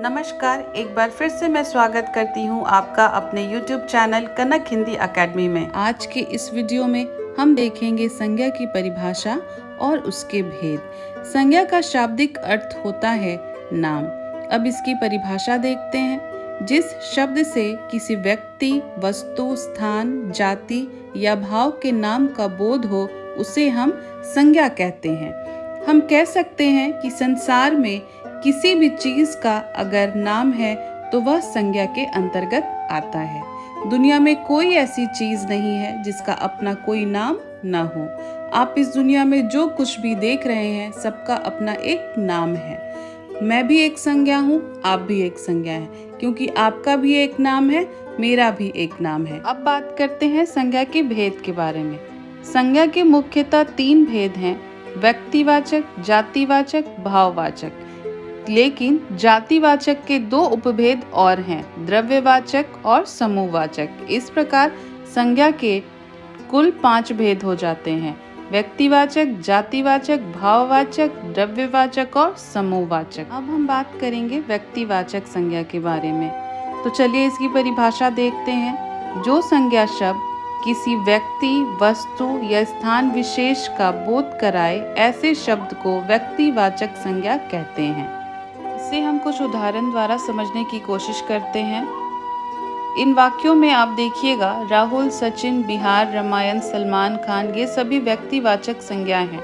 नमस्कार, एक बार फिर से मैं स्वागत करती हूँ आपका अपने YouTube चैनल कनक हिंदी अकेडमी में। आज के इस वीडियो में हम देखेंगे संज्ञा की परिभाषा और उसके भेद। संज्ञा का शाब्दिक अर्थ होता है नाम। अब इसकी परिभाषा देखते हैं। जिस शब्द से किसी व्यक्ति, वस्तु, स्थान, जाति या भाव के नाम का बोध हो उसे हम संज्ञा कहते हैं। हम कह सकते हैं कि संसार में किसी भी चीज का अगर नाम है तो वह संज्ञा के अंतर्गत आता है। दुनिया में कोई ऐसी चीज नहीं है जिसका अपना कोई नाम न हो। आप इस दुनिया में जो कुछ भी देख रहे हैं सबका अपना एक नाम है। मैं भी एक संज्ञा हूँ, आप भी एक संज्ञा हैं, क्योंकि आपका भी एक नाम है, मेरा भी एक नाम है। अब बात करते हैं संज्ञा के भेद के बारे में। संज्ञा के मुख्यतः 3 भेद हैं: व्यक्तिवाचक, जातिवाचक, भाववाचक। लेकिन जातिवाचक के 2 उपभेद और हैं, द्रव्यवाचक और समूहवाचक। इस प्रकार संज्ञा के कुल 5 भेद हो जाते हैं: व्यक्तिवाचक, जातिवाचक, भाववाचक, द्रव्यवाचक और समूहवाचक। अब हम बात करेंगे व्यक्तिवाचक संज्ञा के बारे में। तो चलिए इसकी परिभाषा देखते हैं। जो संज्ञा शब्द किसी व्यक्ति, वस्तु या स्थान विशेष का बोध कराए, ऐसे शब्द को व्यक्तिवाचक संज्ञा कहते हैं। इसे हम कुछ उदाहरण द्वारा समझने की कोशिश करते हैं। इन वाक्यों में आप देखिएगा, राहुल, सचिन, बिहार, रामायण, सलमान खान, ये सभी व्यक्तिवाचक संज्ञा हैं,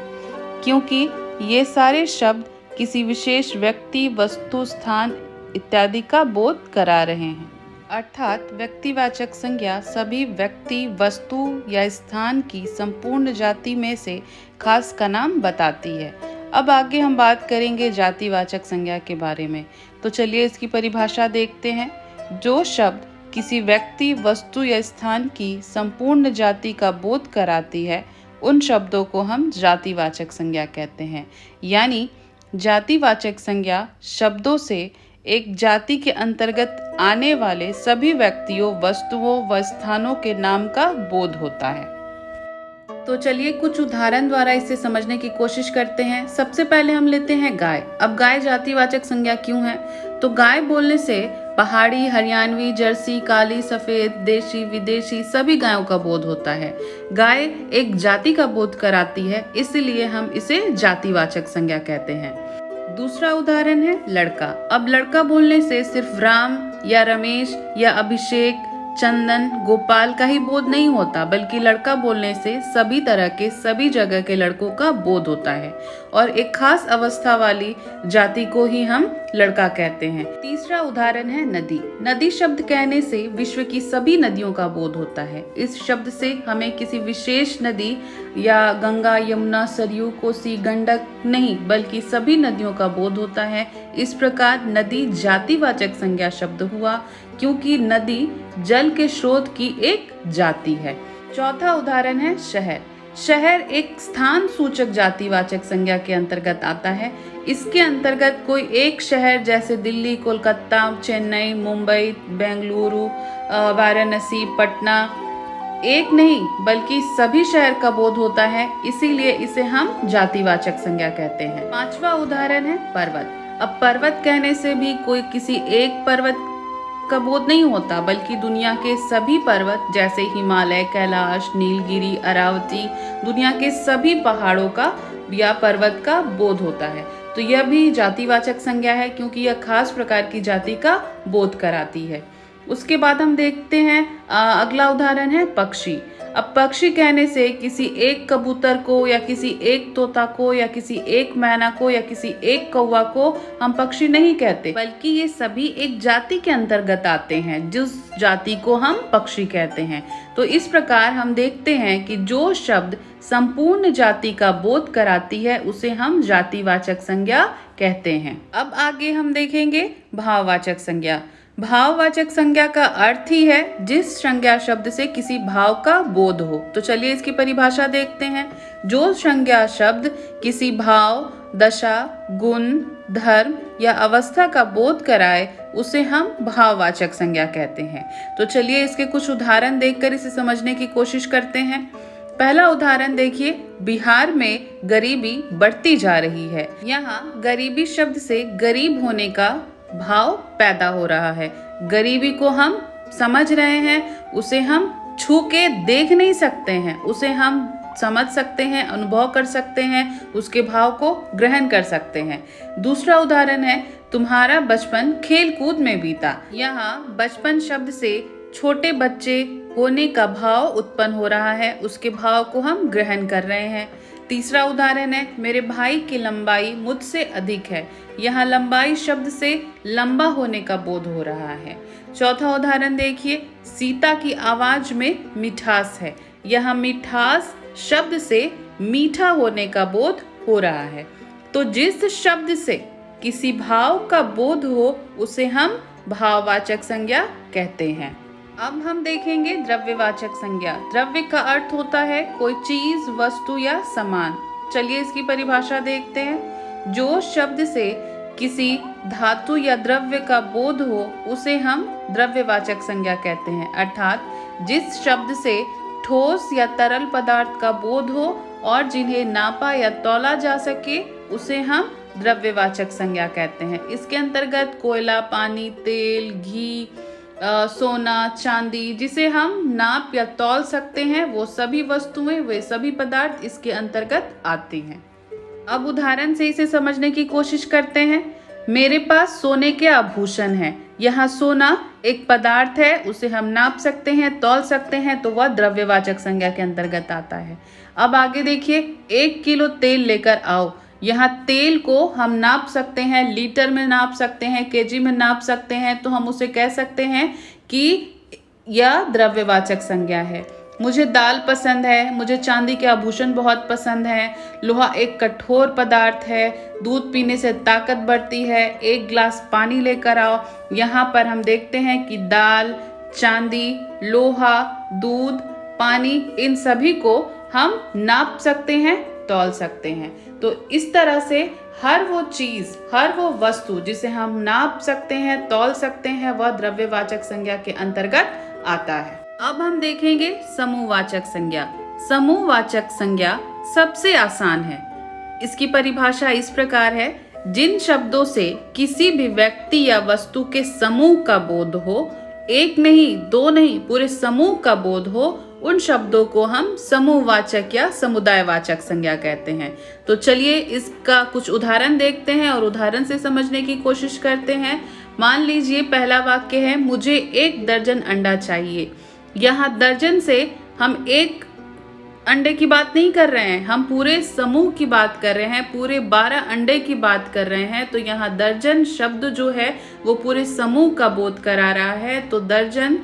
क्योंकि ये सारे शब्द किसी विशेष व्यक्ति, वस्तु, स्थान इत्यादि का बोध करा रहे हैं। अर्थात व्यक्तिवाचक संज्ञा सभी व्यक्ति, वस्तु या स्थान की संपूर्ण जाति में से खास का नाम बताती है। अब आगे हम बात करेंगे जातिवाचक संज्ञा के बारे में। तो चलिए इसकी परिभाषा देखते हैं। जो शब्द किसी व्यक्ति, वस्तु या स्थान की संपूर्ण जाति का बोध कराती है, उन शब्दों को हम जातिवाचक संज्ञा कहते हैं। यानी जातिवाचक संज्ञा शब्दों से एक जाति के अंतर्गत आने वाले सभी व्यक्तियों, वस्तुओं व स्थानों के नाम का बोध होता है। तो चलिए कुछ उदाहरण द्वारा इसे समझने की कोशिश करते हैं। सबसे पहले हम लेते हैं गाय। अब गाय जातिवाचक संज्ञा क्यों है? तो गाय बोलने से पहाड़ी, हरियाणवी, जर्सी, काली, सफेद, देशी, विदेशी सभी गायों का बोध होता है। गाय एक जाति का बोध कराती है, इसलिए हम इसे जातिवाचक संज्ञा कहते हैं। दूसरा उदाहरण है लड़का। अब लड़का बोलने से सिर्फ राम या रमेश या अभिषेक, चंदन, गोपाल का ही बोध नहीं होता, बल्कि लड़का बोलने से सभी तरह के, सभी जगह के लड़कों का बोध होता है और एक खास अवस्था वाली जाति को ही हम लड़का कहते हैं। तीसरा उदाहरण है नदी। नदी शब्द कहने से विश्व की सभी नदियों का बोध होता है। इस शब्द से हमें किसी विशेष नदी या गंगा, यमुना, सरयू, कोसी, गंडक नहीं, बल्कि सभी नदियों का बोध होता है। इस प्रकार नदी जातिवाचक संज्ञा शब्द हुआ, क्योंकि नदी जल के स्रोत की एक जाति है। चौथा उदाहरण है शहर। शहर एक स्थान सूचक जातिवाचक संज्ञा के अंतर्गत आता है। इसके अंतर्गत कोई एक शहर जैसे दिल्ली, कोलकाता, चेन्नई, मुंबई, बेंगलुरु, वाराणसी, पटना एक नहीं बल्कि सभी शहर का बोध होता है, इसीलिए इसे हम जातिवाचक संज्ञा कहते हैं। 5वां उदाहरण है पर्वत। अब पर्वत कहने से भी कोई किसी एक पर्वत का बोध नहीं होता, बल्कि दुनिया के सभी पर्वत जैसे हिमालय, कैलाश, नीलगिरी, अरावती, दुनिया के सभी पहाड़ों का या पर्वत का बोध होता है। तो यह भी जातिवाचक संज्ञा है, क्योंकि यह खास प्रकार की जाति का बोध कराती है। उसके बाद हम देखते हैं अगला उदाहरण है पक्षी। अब पक्षी कहने से किसी एक कबूतर को या किसी एक तोता को या किसी एक मैना को या किसी एक कौवा को हम पक्षी नहीं कहते, बल्कि ये सभी एक जाति के अंतर्गत आते हैं, जिस जाति को हम पक्षी कहते हैं। तो इस प्रकार हम देखते हैं कि जो शब्द संपूर्ण जाति का बोध कराती है उसे हम जातिवाचक संज्ञा कहते हैं। अब आगे हम देखेंगे भाववाचक संज्ञा। भाववाचक संज्ञा का अर्थ ही है जिस संज्ञा शब्द से किसी भाव का बोध हो। तो चलिए इसकी परिभाषा देखते हैं। जो संज्ञा शब्द किसी भाव, दशा, गुण, धर्म या अवस्था का बोध कराए उसे हम भाववाचक संज्ञा कहते हैं। तो चलिए इसके कुछ उदाहरण देखकर इसे समझने की कोशिश करते हैं। पहला उदाहरण देखिए, बिहार में गरीबी बढ़ती जा रही है। यहाँ गरीबी शब्द से गरीब होने का भाव पैदा हो रहा है। गरीबी को हम समझ रहे हैं, उसे हम छू के देख नहीं सकते हैं, उसे हम समझ सकते हैं, अनुभव कर सकते हैं, उसके भाव को ग्रहण कर सकते हैं। दूसरा उदाहरण है, तुम्हारा बचपन खेल कूद में बीता। यहाँ बचपन शब्द से छोटे बच्चे होने का भाव उत्पन्न हो रहा है, उसके भाव को हम ग्रहण कर रहे हैं। तीसरा उदाहरण है, मेरे भाई की लंबाई मुझसे अधिक है। यहाँ लंबाई शब्द से लंबा होने का बोध हो रहा है। चौथा उदाहरण देखिए, सीता की आवाज में मिठास है। यहाँ मिठास शब्द से मीठा होने का बोध हो रहा है। तो जिस शब्द से किसी भाव का बोध हो उसे हम भाववाचक संज्ञा कहते हैं। अब हम देखेंगे द्रव्यवाचक संज्ञा। द्रव्य का अर्थ होता है कोई चीज, वस्तु या सामान। चलिए इसकी परिभाषा देखते हैं। जो शब्द से किसी धातु या द्रव्य का बोध हो उसे हम द्रव्यवाचक संज्ञा कहते हैं। अर्थात जिस शब्द से ठोस या तरल पदार्थ का बोध हो और जिन्हें नापा या तौला जा सके उसे हम द्रव्यवाचक संज्ञा कहते हैं। इसके अंतर्गत कोयला, पानी, तेल, घी, सोना, चांदी, जिसे हम नाप या तौल सकते हैं, वो सभी वस्तुएं, वे सभी पदार्थ इसके अंतर्गत आते हैं। अब उदाहरण से इसे समझने की कोशिश करते हैं। मेरे पास सोने के आभूषण हैं। यहाँ सोना एक पदार्थ है, उसे हम नाप सकते हैं, तौल सकते हैं, तो वह द्रव्यवाचक संज्ञा के अंतर्गत आता है। अब आगे देखिए, 1 किलो तेल लेकर आओ। यहाँ तेल को हम नाप सकते हैं, लीटर में नाप सकते हैं, केजी में नाप सकते हैं, तो हम उसे कह सकते हैं कि यह द्रव्यवाचक संज्ञा है। मुझे दाल पसंद है, मुझे चांदी के आभूषण बहुत पसंद है, लोहा एक कठोर पदार्थ है, दूध पीने से ताकत बढ़ती है, 1 गिलास पानी लेकर आओ। यहाँ पर हम देखते हैं कि दाल, चांदी, लोहा, दूध, पानी, इन सभी को हम नाप सकते हैं, तौल सकते हैं। तो इस तरह से हर वो चीज, हर वो वस्तु जिसे हम नाप सकते हैं, तौल सकते हैं, वह द्रव्यवाचक संज्ञा के अंतर्गत आता है। अब हम देखेंगे समूहवाचक संज्ञा। समूहवाचक संज्ञा सबसे आसान है। इसकी परिभाषा इस प्रकार है, जिन शब्दों से किसी भी व्यक्ति या वस्तु के समूह का बोध हो, एक नहीं, दो नहीं, पूरे समूह का बोध हो, उन शब्दों को हम समूहवाचक या समुदायवाचक संज्ञा कहते हैं। तो चलिए इसका कुछ उदाहरण देखते हैं और उदाहरण से समझने की कोशिश करते हैं। मान लीजिए पहला वाक्य है, मुझे 1 दर्जन अंडा चाहिए। यहाँ दर्जन से हम एक अंडे की बात नहीं कर रहे हैं, हम पूरे समूह की बात कर रहे हैं, पूरे 12 अंडे की बात कर रहे हैं। तो यहाँ दर्जन शब्द जो है वो पूरे समूह का बोध करा रहा है, तो दर्जन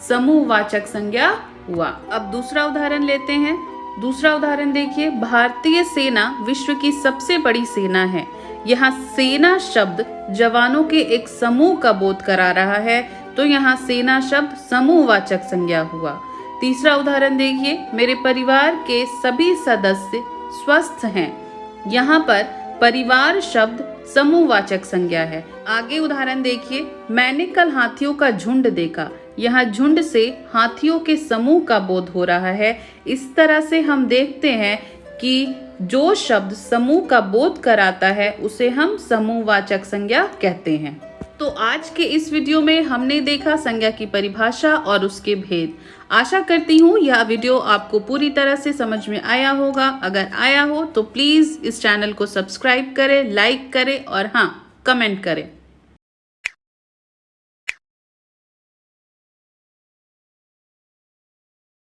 समूहवाचक संज्ञा हुआ। अब दूसरा उदाहरण लेते हैं। दूसरा उदाहरण देखिए, भारतीय सेना विश्व की सबसे बड़ी सेना है। यहाँ सेना शब्द जवानों के एक समूह का बोध करा रहा है, तो यहाँ सेना शब्द समूहवाचक संज्ञा हुआ। तीसरा उदाहरण देखिए, मेरे परिवार के सभी सदस्य स्वस्थ हैं। यहाँ पर परिवार शब्द समूहवाचक संज्ञा है। आगे उदाहरण देखिए, मैंने कल हाथियों का झुंड देखा। यहाँ झुंड से हाथियों के समूह का बोध हो रहा है। इस तरह से हम देखते हैं कि जो शब्द समूह का बोध कराता है उसे हम समूहवाचक संज्ञा कहते हैं। तो आज के इस वीडियो में हमने देखा संज्ञा की परिभाषा और उसके भेद। आशा करती हूँ यह वीडियो आपको पूरी तरह से समझ में आया होगा। अगर आया हो तो प्लीज इस चैनल को सब्सक्राइब करें, लाइक करें और हाँ, कमेंट करें।